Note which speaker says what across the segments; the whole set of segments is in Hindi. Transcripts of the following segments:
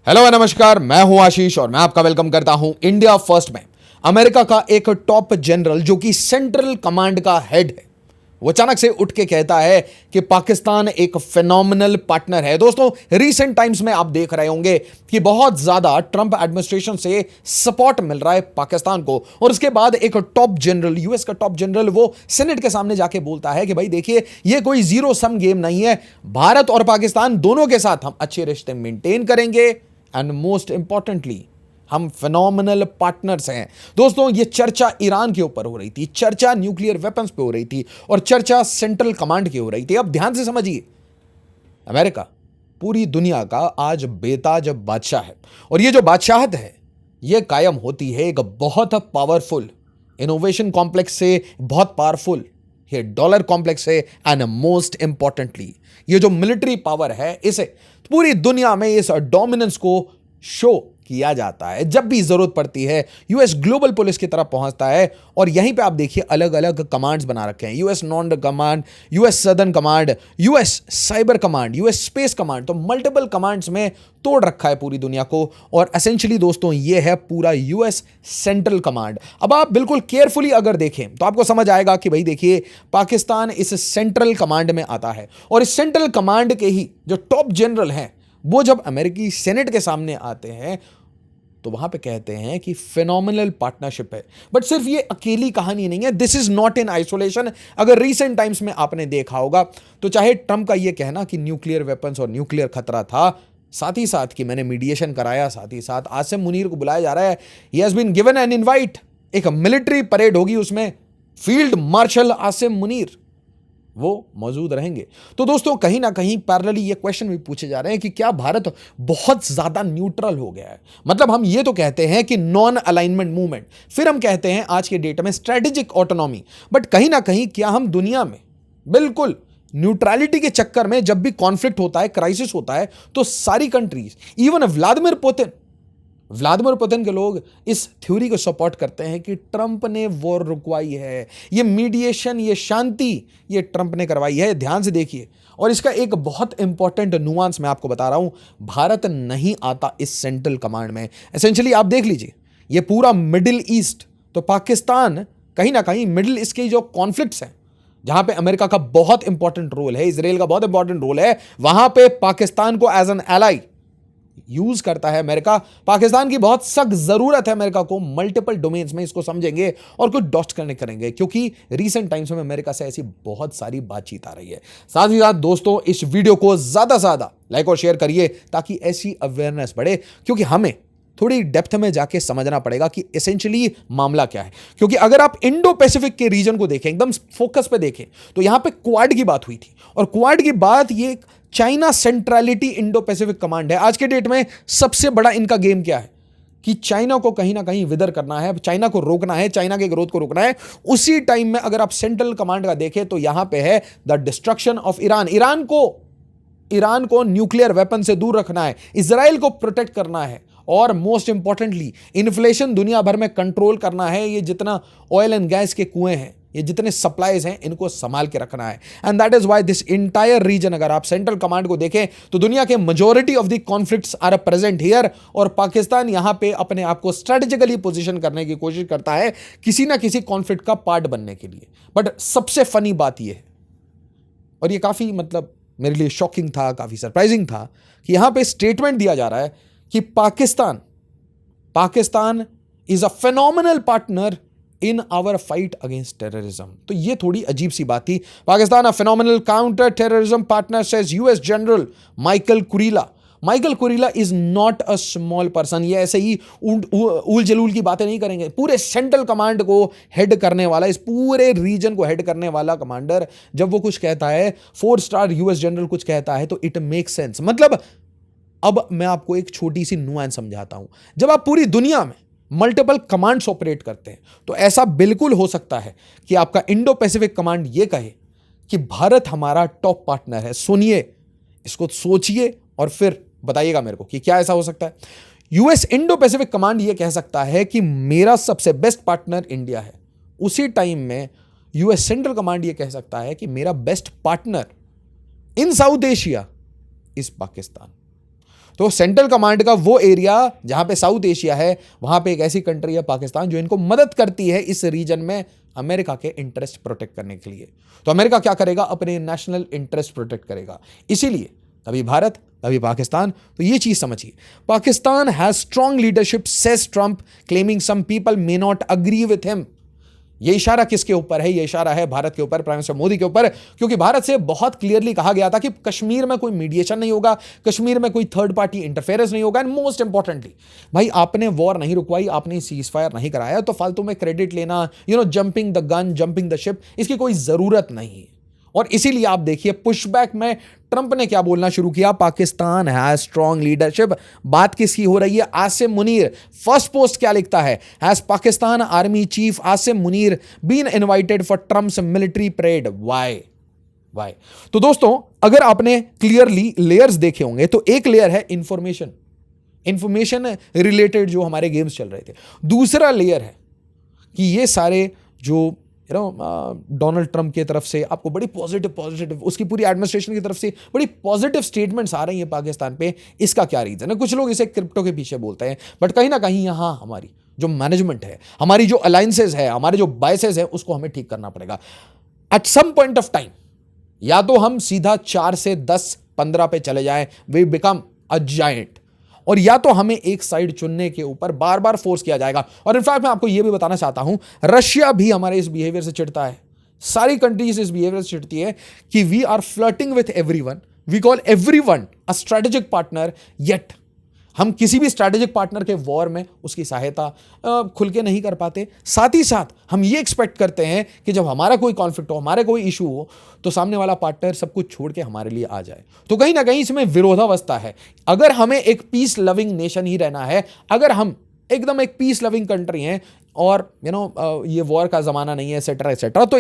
Speaker 1: हेलो नमस्कार, मैं हूं आशीष और मैं आपका वेलकम करता हूं इंडिया फर्स्ट में। अमेरिका का एक टॉप जनरल जो कि सेंट्रल कमांड का हेड है, वो अचानक से उठ के कहता है कि पाकिस्तान एक फिनोमिनल पार्टनर है। दोस्तों, रीसेंट टाइम्स में आप देख रहे होंगे कि बहुत ज्यादा ट्रंप एडमिनिस्ट्रेशन से सपोर्ट मिल रहा है पाकिस्तान को, और उसके बाद एक टॉप जनरल, यूएस का टॉप जनरल, वो सेनेट के सामने जाके बोलता है कि भाई देखिए, ये कोई जीरो सम गेम नहीं है। भारत और पाकिस्तान दोनों के साथ हम अच्छे रिश्ते मेंटेन करेंगे एंड मोस्ट इंपॉर्टेंटली हम फिनोमिनल पार्टनर्स हैं। दोस्तों, ये चर्चा ईरान के ऊपर हो रही थी, चर्चा न्यूक्लियर वेपन्स पे हो रही थी, और चर्चा सेंट्रल कमांड की हो रही थी। अब ध्यान से समझिए, अमेरिका पूरी दुनिया का आज बेताज बादशाह है, और ये जो बादशाहत है ये कायम होती है एक बहुत पावरफुल इनोवेशन कॉम्प्लेक्स से, बहुत पावरफुल ये डॉलर कॉम्प्लेक्स है, एंड मोस्ट इंपॉर्टेंटली ये जो मिलिट्री पावर है, इसे पूरी दुनिया में इस डोमिनेंस को शो किया जाता है। जब भी जरूरत पड़ती है यूएस ग्लोबल पुलिस की तरफ पहुंचता है, और यहीं पे आप देखिए अलग अलग कमांड्स बना रखे हैं, US north command, US southern command, US cyber command, US space command, तो मल्टीपल कमांड्स में तोड़ रखा है पूरी दुनिया को। और एसेंशियली दोस्तों, ये है पूरा यूएस सेंट्रल कमांड। अब आप बिल्कुल केयरफुली अगर देखें तो आपको समझ आएगा कि भाई देखिए, पाकिस्तान इस सेंट्रल कमांड में आता है, और इस सेंट्रल कमांड के ही जो टॉप जनरल हैं, वो जब अमेरिकी सेनेट के सामने आते हैं तो वहां पे कहते हैं कि फिनोमिनल पार्टनरशिप है। बट सिर्फ ये अकेली कहानी नहीं है, this is not in isolation. अगर रीसेंट टाइम्स में आपने देखा होगा तो चाहे ट्रंप का ये कहना कि न्यूक्लियर वेपन्स और न्यूक्लियर खतरा था, साथ ही साथ कि मैंने मीडिएशन कराया, साथ ही साथ आसिम मुनीर को बुलाया जा रहा है, he has been given an invite, एक मिलिट्री परेड होगी, उसमें फील्ड मार्शल आसिम मुनीर वो मौजूद रहेंगे। तो दोस्तों, कहीं ना कहीं पैरेलली ये क्वेश्चन भी पूछे जा रहे हैं कि क्या भारत बहुत ज्यादा न्यूट्रल हो गया है। मतलब हम ये तो कहते हैं कि नॉन अलाइनमेंट मूवमेंट, फिर हम कहते हैं आज के डेट में स्ट्रेटेजिक ऑटोनॉमी, बट कहीं ना कहीं क्या हम दुनिया में बिल्कुल न्यूट्रलिटी के चक्कर में जब भी कॉन्फ्लिक्ट होता है, क्राइसिस होता है, तो सारी कंट्रीज, इवन व्लादिमीर पुतिन के लोग इस थ्योरी को सपोर्ट करते हैं कि ट्रंप ने वॉर रुकवाई है, ये मीडिएशन, ये शांति, ये ट्रंप ने करवाई है। ध्यान से देखिए, और इसका एक बहुत इंपॉर्टेंट नुआंस मैं आपको बता रहा हूं, भारत नहीं आता इस सेंट्रल कमांड में। एसेंशियली आप देख लीजिए, ये पूरा मिडिल ईस्ट, तो पाकिस्तान कहीं ना कहीं मिडिल ईस्ट के जो कॉन्फ्लिक्ट्स हैं, जहां पे अमेरिका का बहुत इंपॉर्टेंट रोल है, इसराइल का बहुत इंपॉर्टेंट रोल है, वहां पे पाकिस्तान को एज एन एलाई यूज करता है अमेरिका। पाकिस्तान की बहुत सख्त जरूरत है अमेरिका को, मल्टीपल डोमेन्स में इसको समझेंगे और कुछ डॉट्स कनेक्ट करेंगे, क्योंकि रीसेंट टाइम्स में अमेरिका से ऐसी बहुत सारी बातचीत आ रही है। साथ ही साथ दोस्तों, इस वीडियो को ज्यादा से ज्यादा लाइक और शेयर करिए ताकि ऐसी अवेयरनेस बढ़े, क्योंकि हमें थोड़ी डेप्थ में जाके समझना पड़ेगा कि एसेंशियली मामला क्या है। क्योंकि अगर आप इंडो पैसिफिक के रीजन को देखें, एकदम फोकस पे देखें, तो यहां पे क्वाड की बात हुई थी, और क्वाड की बात ये China centrality Indo Pacific command है। आज के डेट में सबसे बड़ा इनका गेम क्या है कि चाइना को कहीं ना कहीं विदर करना है, चाइना को रोकना है, चाइना के ग्रोथ को रोकना है। उसी टाइम में अगर आप सेंट्रल कमांड का देखें तो यहां पे है the destruction of Iran, Iran को न्यूक्लियर वेपन से दूर रखना है, इजराइल को प्रोटेक्ट करना है, और मोस्ट इंपॉर्टेंटली इन्फ्लेशन दुनिया भर में कंट्रोल करना है। ये जितना ऑयल एंड गैस के कुएं हैं, ये जितने सप्लाईज हैं, इनको संभाल के रखना है। And that is why this entire region, अगर आप सेंट्रल कमांड को देखें तो दुनिया के majority of the conflicts are present here, और पाकिस्तान यहां पे अपने आप को स्ट्रेटेजिकली पोजीशन करने की कोशिश करता है किसी ना किसी कॉन्फ्लिक्ट का पार्ट बनने के लिए। बट सबसे फनी बात यह है, और ये काफी मतलब मेरे लिए शॉकिंग था, काफी सरप्राइजिंग था, कि यहां पे स्टेटमेंट दिया जा रहा है कि Pakistan is a phenomenal partner in our fight against terrorism. तो ये थोड़ी अजीब सी बात थी। Pakistan a phenomenal counter terrorism partner says US general Michael Kurilla is not a small person. ये ऐसे ही उल जलूल की बातें नहीं करेंगे। पूरे सेंट्रल कमांड को हेड करने वाला, इस पूरे रीजन को हेड करने वाला कमांडर, जब वो कुछ कहता है, 4 स्टार यूएस जनरल कुछ कहता है, तो इट मेक सेंस। मतलब अब मैं आपको एक छोटी सी नुआंस समझाता हूं। जब आप पूरी दुनिया में मल्टीपल कमांड्स ऑपरेट करते हैं, तो ऐसा बिल्कुल हो सकता है कि आपका इंडो पैसिफिक कमांड ये कहे कि भारत हमारा टॉप पार्टनर है। सुनिए, इसको सोचिए और फिर बताइएगा मेरे को कि क्या ऐसा हो सकता है। यूएस इंडो पैसिफिक कमांड ये कह सकता है कि मेरा सबसे बेस्ट पार्टनर इंडिया है। उसी टाइम में यूएस सेंट्रल कमांड ये कह सकता है कि मेरा best partner in south Asia is Pakistan. तो सेंट्रल कमांड का वो एरिया जहां पे साउथ एशिया है, वहां पे एक ऐसी कंट्री है पाकिस्तान जो इनको मदद करती है इस रीजन में अमेरिका के इंटरेस्ट प्रोटेक्ट करने के लिए। तो अमेरिका क्या करेगा? अपने नेशनल इंटरेस्ट प्रोटेक्ट करेगा। इसीलिए कभी भारत कभी पाकिस्तान। तो ये चीज समझिए, Pakistan has strong leadership says Trump, claiming some people may not agree with him. ये इशारा किसके ऊपर है? ये इशारा है भारत के ऊपर, प्राइम मिनिस्टर मोदी के ऊपर, क्योंकि भारत से बहुत क्लियरली कहा गया था कि कश्मीर में कोई मीडिएशन नहीं होगा, कश्मीर में कोई थर्ड पार्टी इंटरफेरेंस नहीं होगा, एंड मोस्ट इंपॉर्टेंटली भाई आपने वॉर नहीं रुकवाई, आपने सीज फायर नहीं कराया, तो फालतू में क्रेडिट लेना, jumping the gun, jumping the ship, इसकी कोई जरूरत नहीं है। और इसीलिए आप देखिए पुशबैक में ट्रंप ने क्या बोलना शुरू किया? Pakistan has strong leadership. बात किसकी हो रही है? आसिम मुनीर। फर्स्ट पोस्ट क्या लिखता है? Has Pakistan army chief Asim Munir been invited for Trump's military parade? Why? तो दोस्तों, अगर आपने क्लियरली लेयर्स देखे होंगे तो एक लेयर है इंफॉर्मेशन रिलेटेड जो हमारे गेम्स चल रहे थे। दूसरा लेयर है कि ये सारे जो डोनाल्ड ट्रंप की तरफ से आपको बड़ी पॉजिटिव उसकी पूरी एडमिनिस्ट्रेशन की तरफ से बड़ी पॉजिटिव स्टेटमेंट्स आ रही हैं पाकिस्तान पे। इसका क्या रीजन है? कुछ लोग इसे क्रिप्टो के पीछे बोलते हैं, बट कहीं ना कहीं यहां हमारी जो मैनेजमेंट है, हमारी जो अलायंसेज है, हमारे जो बायसेस है, उसको हमें ठीक करना पड़ेगा at some point of time. या तो हम सीधा 4 से 10 15 पे चले जाएं, वी बिकम अ जायंट, और या तो हमें एक साइड चुनने के ऊपर बार बार फोर्स किया जाएगा। और इनफैक्ट मैं आपको यह भी बताना चाहता हूं, रशिया भी हमारे इस बिहेवियर से चिढ़ता है, सारी कंट्रीज इस बिहेवियर से चिढ़ती है कि we are flirting with everyone, we call everyone a strategic partner, yet हम किसी भी स्ट्रैटेजिक पार्टनर के वॉर में उसकी सहायता खुल के नहीं कर पाते। साथ ही साथ हम ये एक्सपेक्ट करते हैं कि जब हमारा कोई कॉन्फ्लिक्ट हो, हमारे कोई इशू हो, तो सामने वाला पार्टनर सब कुछ छोड़ के हमारे लिए आ जाए। तो कहीं ना कहीं इसमें विरोधावस्था है। अगर हमें एक पीस लविंग नेशन ही रहना है, अगर हम एकदम एक पीस लविंग कंट्री हैं और ये वॉर का जमाना नहीं है, एटसेट्रा एटसेट्रा, तो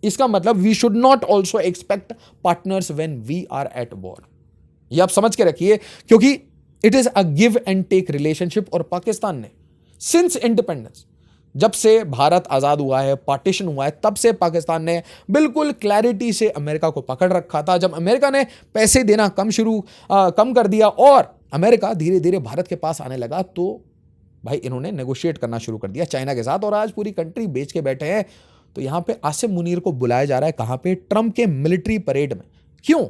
Speaker 1: इसका मतलब we should not also expect partners when we are at war. ये आप समझ के रखिए, क्योंकि it is a give and take relationship. और पाकिस्तान ने सिंस इंडिपेंडेंस, जब से भारत आजाद हुआ है, पार्टीशन हुआ है, तब से पाकिस्तान ने बिल्कुल क्लैरिटी से अमेरिका को पकड़ रखा था। जब अमेरिका ने पैसे देना कम कर दिया और अमेरिका धीरे धीरे भारत के पास आने लगा, तो भाई इन्होंने नेगोशिएट करना शुरू कर दिया चाइना के साथ, और आज पूरी कंट्री बेच के बैठे हैं। तो यहां पे आसिम मुनीर को बुलाया जा रहा है, कहां पे? ट्रंप के मिलिट्री परेड में। क्यों?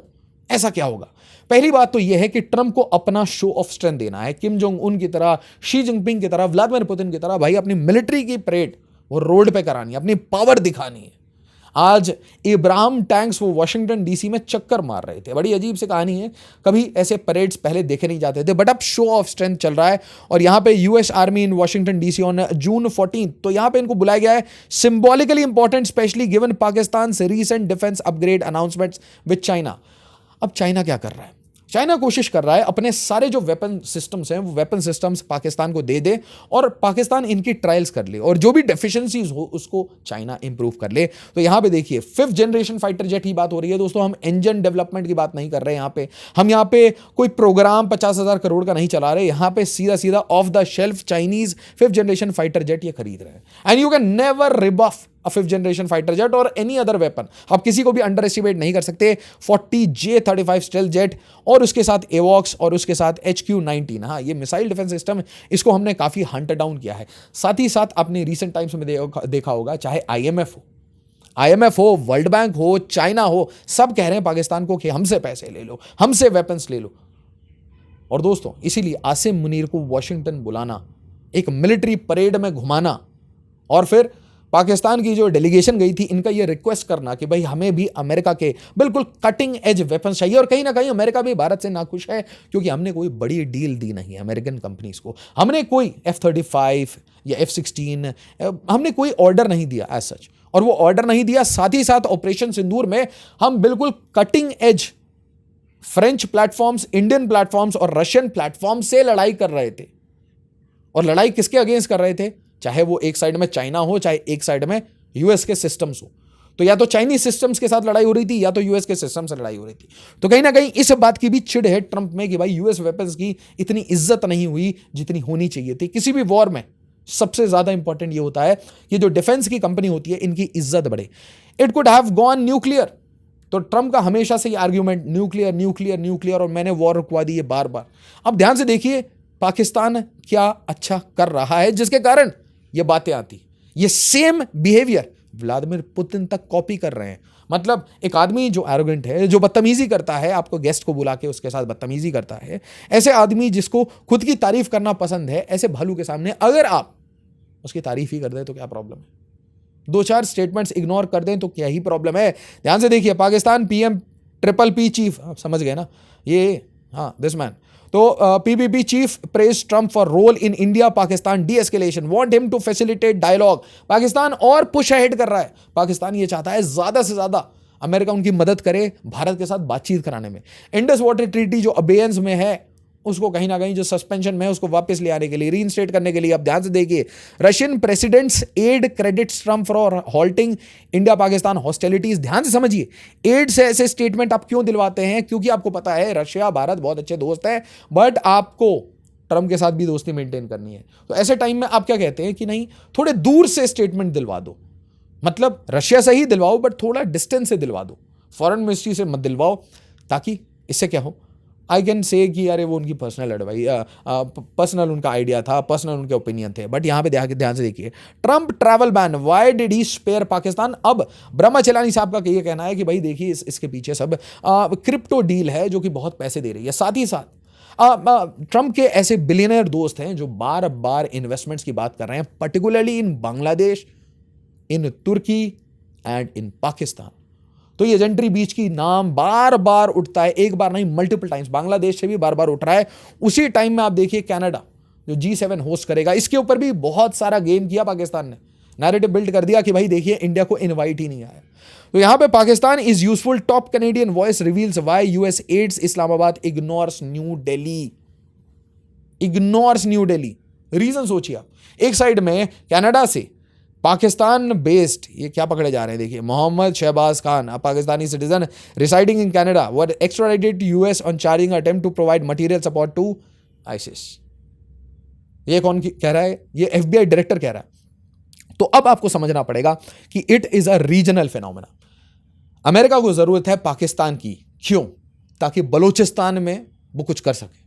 Speaker 1: ऐसा क्या होगा? पहली बात तो यह है कि ट्रंप को अपना शो ऑफ स्ट्रेंथ देना है, किम जोंग उन की तरह, शी जिनपिंग की तरह, व्लादिमीर पुतिन की तरह। भाई अपनी मिलिट्री की परेड वो रोड पे करानी है, अपनी पावर दिखानी है। आज इब्राहिम टैंक्स वो वॉशिंगटन डीसी में चक्कर मार रहे थे। बड़ी अजीब सी कहानी है, कभी ऐसे परेड्स पहले देखे नहीं जाते थे, बट अब शो ऑफ स्ट्रेंथ चल रहा है। और यहां पे US army in Washington DC on June 14, तो यहां पे इनको बुलाया गया है। Symbolically important, specially given Pakistan recent defence upgrade announcements with China. अब चाइना क्या कर रहा है? चाइना कोशिश कर रहा है अपने सारे जो वेपन सिस्टम्स हैं, वो वेपन सिस्टम्स पाकिस्तान को दे दे और पाकिस्तान इनकी ट्रायल्स कर ले, और जो भी डेफिशिएंसीज हो उसको चाइना इंप्रूव कर ले। तो यहां पे देखिए 5th जनरेशन फाइटर जेट की बात हो रही है दोस्तों। हम इंजन डेवलपमेंट की बात नहीं कर रहे हैं हम यहाँ पे कोई प्रोग्राम 50,000 करोड़ का नहीं चला रहे। यहां पे सीधा off the shelf Chinese 5th generation fighter jet ये खरीद रहे हैं। And you can never rebuff a 5th generation fighter jet or any other weapon. आप किसी को भी अंडर एस्टिमेट नहीं कर सकते। 40J-35 स्टेल्थ जेट और उसके साथ एवॉक्स और उसके साथ HQ-19, हाँ ये मिसाइल डिफेंस सिस्टम, इसको हमने काफी हंट डाउन किया है। साथ ही साथ आपने रिसेंट टाइम्स में देखा होगा, चाहे IMF हो, वर्ल्ड बैंक हो, चाइना हो, सब कह रहे हैं पाकिस्तान को कि हमसे पैसे ले लो, हमसे वेपन्स ले लो। और दोस्तों इसीलिए आसिम मुनीर को वॉशिंगटन बुलाना, एक मिलिट्री परेड में घुमाना, और फिर पाकिस्तान की जो डेलीगेशन गई थी, इनका ये रिक्वेस्ट करना कि भाई हमें भी अमेरिका के बिल्कुल कटिंग एज वेपन चाहिए। और कहीं ना कहीं अमेरिका भी भारत से नाखुश है, क्योंकि हमने कोई बड़ी डील दी नहीं है अमेरिकन कंपनीज को। हमने कोई F-35 या F-16 हमने कोई ऑर्डर नहीं दिया एज सच, और वो ऑर्डर नहीं दिया। साथ ही साथ ऑपरेशन सिंदूर में हम बिल्कुल cutting edge French platforms, Indian platforms और रशियन प्लेटफॉर्म से लड़ाई कर रहे थे। और लड़ाई किसके अगेंस्ट कर रहे थे? चाहे वो एक साइड में चाइना हो, चाहे एक साइड में यूएस के सिस्टम्स हो। तो या तो चाइनीज सिस्टम्स के साथ लड़ाई हो रही थी, या तो यूएस के सिस्टम से लड़ाई हो रही थी। तो कहीं ना कहीं इस बात की भी चिढ़ है ट्रंप में कि भाई यूएस वेपन्स की इतनी इज्जत नहीं हुई जितनी होनी चाहिए थी। किसी भी वॉर में सबसे ज्यादा इंपॉर्टेंट ये होता है कि जो डिफेंस की कंपनी होती है, इनकी इज्जत बढ़े। It could have gone nuclear, तो ट्रम्प का हमेशा से ये आर्ग्यूमेंट न्यूक्लियर न्यूक्लियर न्यूक्लियर और मैंने वॉर रुकवा दी है बार बार। अब ध्यान से देखिए पाकिस्तान क्या अच्छा कर रहा है जिसके कारण ये बातें आती। ये सेम बिहेवियर व्लादिमीर पुतिन तक कॉपी कर रहे हैं। मतलब एक आदमी जो एरोगेंट है, जो बदतमीजी करता है, आपको गेस्ट को बुला के उसके साथ बदतमीजी करता है, ऐसे आदमी जिसको खुद की तारीफ करना पसंद है, ऐसे भालू के सामने अगर आप उसकी तारीफ ही कर दें तो क्या प्रॉब्लम है? दो चार स्टेटमेंट्स इग्नोर कर दें तो क्या ही प्रॉब्लम है? ध्यान से देखिए, Pakistan PM triple P chief, आप समझ गए ना ये, हाँ दिस मैन। तो PPP chief praise Trump for role in India Pakistan de-escalation, want him to facilitate dialogue. Pakistan और पुश अहेड कर रहा है। पाकिस्तान ये चाहता है ज्यादा से ज्यादा अमेरिका उनकी मदद करे भारत के साथ बातचीत कराने में। इंडस वाटर ट्रीटी जो अबेयंस में है उसको कहीं ना कहीं जो सस्पेंशन में है उसको वापस ले आने के लिए, रीइंस्टेट करने के लिए। अब ध्यान से देखिए, Russian president's aide credits Trump for halting India Pakistan hostilities. ध्यान से समझिए, एड से ऐसे स्टेटमेंट आप क्यों दिलवाते हैं? क्योंकि आपको पता है रशिया भारत बहुत अच्छे दोस्त हैं, बट आपको ट्रम्प के साथ भी दोस्ती मेंटेन करनी है। तो ऐसे टाइम में आप क्या कहते हैं कि नहीं, थोड़े दूर से स्टेटमेंट दिलवा दो। मतलब रशिया से ही दिलवाओ बट थोड़ा डिस्टेंस से दिलवा दो, फॉरेन मिनिस्ट्री से मत दिलवाओ, ताकि इससे क्या हो, आई कैन से कि यार वो उनकी पर्सनल एडवाइस, पर्सनल उनका आइडिया था, पर्सनल उनके ओपिनियन थे। बट यहाँ पे ध्यान से देखिए, Trump travel ban, why did he spare Pakistan. अब ब्रह्मचलानी साहब का ये कहना है कि भाई देखिए इसके पीछे सब क्रिप्टो डील है जो कि बहुत पैसे दे रही है। साथ ही साथ ट्रम्प के ऐसे बिलियनर दोस्त हैं जो बार बार इन्वेस्टमेंट्स की बात कर रहे हैं, particularly in Bangladesh, in Turkey and in Pakistan. तो ये जेंट्री बीच की नाम बार बार उठता है, एक बार नहीं मल्टीपल टाइम्स, बांग्लादेश से भी बार बार उठ रहा है। उसी टाइम में आप देखिए कनाडा जो G7 होस्ट करेगा, इसके ऊपर भी बहुत सारा गेम किया पाकिस्तान ने, नैरेटिव बिल्ड कर दिया कि भाई देखिए इंडिया को इनवाइट ही नहीं आया। तो यहां पे Pakistan is useful, top Canadian voice reveals why US aids Islamabad ignores New Delhi. Ignores New Delhi, reason सोचिए आप। एक साइड में कनाडा से पाकिस्तान बेस्ड ये क्या पकड़े जा रहे हैं, देखिए Mohammad Shahbaz Khan, a Pakistani citizen residing in Canada, were extradited to US on charging attempt to provide material support to ISIS. ये कौन कह रहा है? ये एफबीआई डायरेक्टर कह रहा है। तो अब आपको समझना पड़ेगा कि it is a regional phenomena. America को जरूरत है पाकिस्तान की, क्यों? ताकि बलूचिस्तान में वो कुछ कर सके,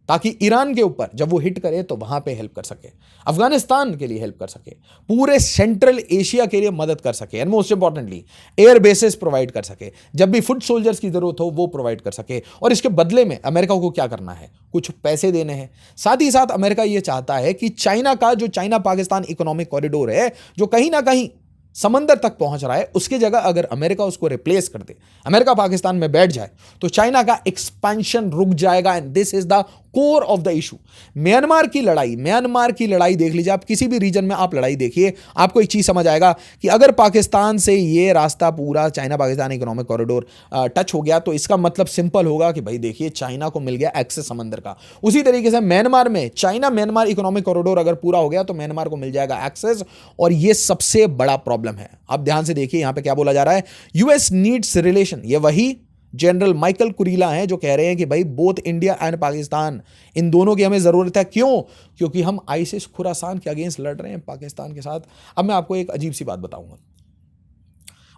Speaker 1: ताकि ईरान के ऊपर जब वो हिट करे तो वहां पे हेल्प कर सके, अफगानिस्तान के लिए हेल्प कर सके, पूरे सेंट्रल एशिया के लिए मदद कर सके, and most importantly air bases provide कर सके, जब भी फुट सोल्जर्स की जरूरत हो वो प्रोवाइड कर सके। और इसके बदले में अमेरिका को क्या करना है? कुछ पैसे देने हैं। साथ ही साथ अमेरिका ये चाहता है कि चाइना का जो चाइना पाकिस्तान इकोनॉमिक कॉरिडोर है, जो कहीं ना कहीं समंदर तक पहुंच रहा है, उसकी जगह अगर अमेरिका उसको रिप्लेस कर दे, अमेरिका पाकिस्तान में बैठ जाए, तो चाइना का एक्सपेंशन रुक जाएगा। And this is the core of the issue. Myanmar की लड़ाई देख लीजिए आप, किसी भी रीजन में आप लड़ाई देखिए, आपको एक चीज समझ आएगा कि अगर पाकिस्तान से ये रास्ता पूरा China Pakistan economic corridor touch हो गया, तो इसका मतलब सिंपल होगा कि भाई देखिए चाइना को मिल गया एक्सेस समंदर का। उसी तरीके से म्यांमार में चाइना म्यांमार इकोनॉमिक कॉरिडोर अगर पूरा हो गया तो म्यांमार को मिल जाएगा एक्सेस, और ये सबसे बड़ा प्रॉब्लम है। अब ध्यान से देखिए यहां पे क्या बोला जा रहा है, यूएस नीड्स रिलेशन। ये वही जनरल माइकल कुरीला हैं जो कह रहे हैं कि भाई बोथ इंडिया एंड पाकिस्तान, इन दोनों की हमें जरूरत है। क्यों? क्योंकि हम आईसिस खुरासान के अगेंस्ट लड़ रहे हैं पाकिस्तान के साथ। अब मैं आपको एक अजीब सी बात बताऊंगा,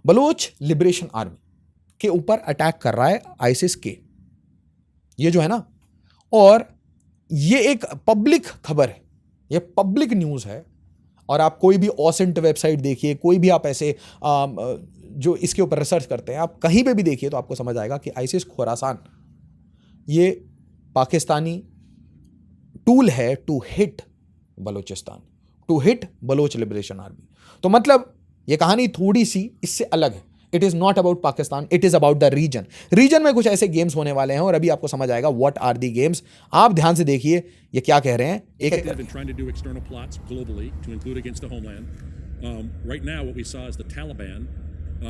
Speaker 1: बलूच लिबरेशन आर्मी के ऊपर अटैक कर रहा है आईसिस के, ये जो है ना, और ये एक पब्लिक खबर है, ये पब्लिक न्यूज है। और आप कोई भी ऑसेंट वेबसाइट देखिए, कोई भी आप ऐसे जो इसके ऊपर रिसर्च करते हैं, आप कहीं पे भी देखिए तो आपको समझ आएगा कि आईसिस खुरासान ये पाकिस्तानी टूल है to hit Balochistan, to hit Baloch liberation army. तो मतलब ये कहानी थोड़ी सी इससे अलग है। It is not about Pakistan, it is about the region. Region में कुछ ऐसे गेम्स होने वाले हैं और अभी आपको समझ आएगा व्हाट आर दी गेम्स। आप ध्यान से देखिए ये क्या कह रहे हैं।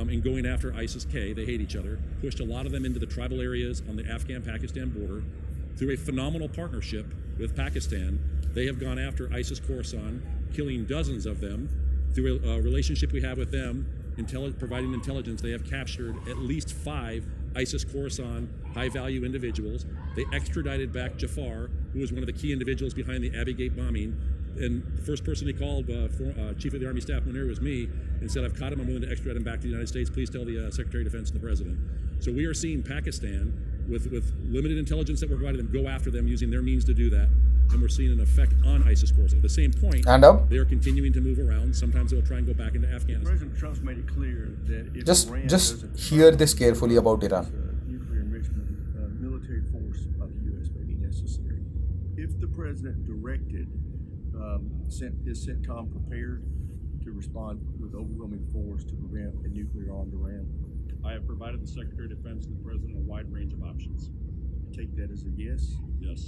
Speaker 2: in going after ISIS-K, they hate each other, pushed a lot of them into the tribal areas on the Afghan-Pakistan border. Through a phenomenal partnership with Pakistan, they have gone after ISIS Khorasan, killing dozens of them. Through a relationship we have with them, providing intelligence, they have captured at least 5 ISIS Khorasan high-value individuals. They extradited back Jafar, who was one of the key individuals behind the Abbey Gate bombing, And the first person he called, Chief of the Army Staff Munir, was me, and said, "I've caught him. I'm willing to extradite him back to the United States. Please tell the Secretary of Defense and the President." So we are seeing Pakistan, with limited intelligence that we're providing them, go after them using their means to do that. And we're seeing an effect on ISIS Khorasan. At the same point, they are continuing to move around. Sometimes they'll try and go back into Afghanistan.
Speaker 3: President Trump's made it clear that if
Speaker 1: Just
Speaker 3: Iran
Speaker 1: just
Speaker 3: doesn't
Speaker 1: hear this carefully about Iran.
Speaker 3: nuclear enrichment, military force by the U.S. may be necessary. If the president directed, is CENTCOM prepared to respond with overwhelming force to prevent a nuclear-armed Iran?
Speaker 2: I have provided the Secretary of Defense and the President a wide range of options.
Speaker 3: Take that as a yes?
Speaker 2: Yes.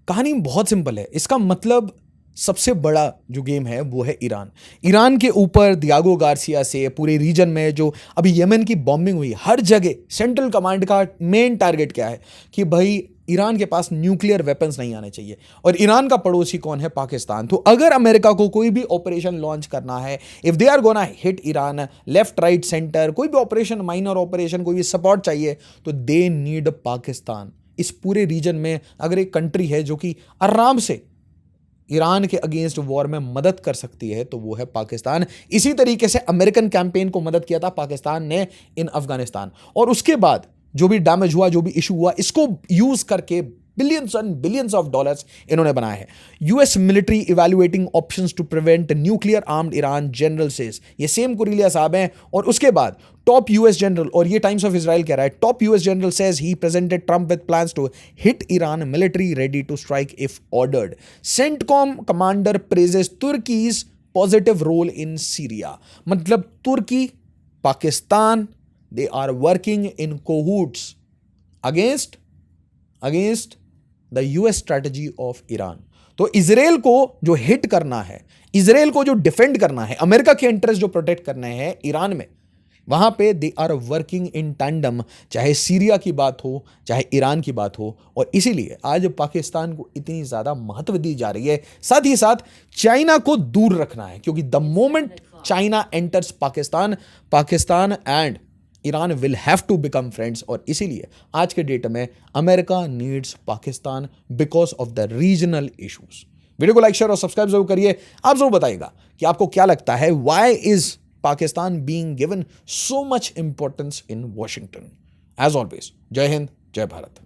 Speaker 1: कहानी बहुत सिंपल है. इसका मतलब सबसे बड़ा जो गेम है वो है ईरान. ईरान के ऊपर दियागो गार्सिया से पूरे रीजन में जो अभी यमन की बॉम्बिंग हुई, हर जगह सेंट्रल कमांड का मेन टारगेट क्या है कि भाई ईरान के पास न्यूक्लियर वेपन्स नहीं आने चाहिए. और ईरान का पड़ोसी कौन है? पाकिस्तान. तो अगर अमेरिका को कोई भी ऑपरेशन लॉन्च करना है, if they are gonna hit Iran, left right centre, कोई भी ऑपरेशन, माइनर ऑपरेशन, कोई भी सपोर्ट चाहिए, तो दे नीड पाकिस्तान. इस पूरे रीजन में अगर एक कंट्री है जो कि आराम से ईरान के अगेंस्ट वॉर में मदद कर सकती है तो वो है पाकिस्तान. इसी तरीके से अमेरिकन कैंपेन को मदद किया था पाकिस्तान ने इन अफगानिस्तान. और उसके बाद जो भी डैमेज हुआ, जो भी इशू हुआ, इसको यूज करके billions and billions of dollars इन्होंने बनाए हैं. US military evaluating options to prevent nuclear armed Iran, general says. ये सेम कुरेलिया साहब हैं. और उसके बाद टॉप यूएस जनरल, और ये टाइम्स ऑफ इजराइल कह रहा है, top US general says he presented Trump with plans to hit Iran, military ready to strike if ordered. CENTCOM commander praises Turkey's positive role in Syria. मतलब तुर्की, Pakistan, they are working in cahoots against the US strategy of Iran. तो इजराइल को जो हिट करना है, इजराइल को जो डिफेंड करना है, अमेरिका के इंटरेस्ट जो प्रोटेक्ट करने हैं ईरान में, वहां पे they are working in tandem. चाहे सीरिया की बात हो, चाहे ईरान की बात हो. और इसीलिए आज पाकिस्तान को इतनी ज्यादा महत्व दी जा रही है. साथ ही साथ चाइना को दूर रखना है, क्योंकि the moment China enters Pakistan and Iran will have to become friends. और इसीलिए आज के डेट में America needs Pakistan because of the regional issues. Video को लाइक, शेयर और सब्सक्राइब जरूर करिए. आप जरूर बताइएगा कि आपको क्या लगता है, why is Pakistan being given so much importance in Washington. As always, जय हिंद, जय भारत.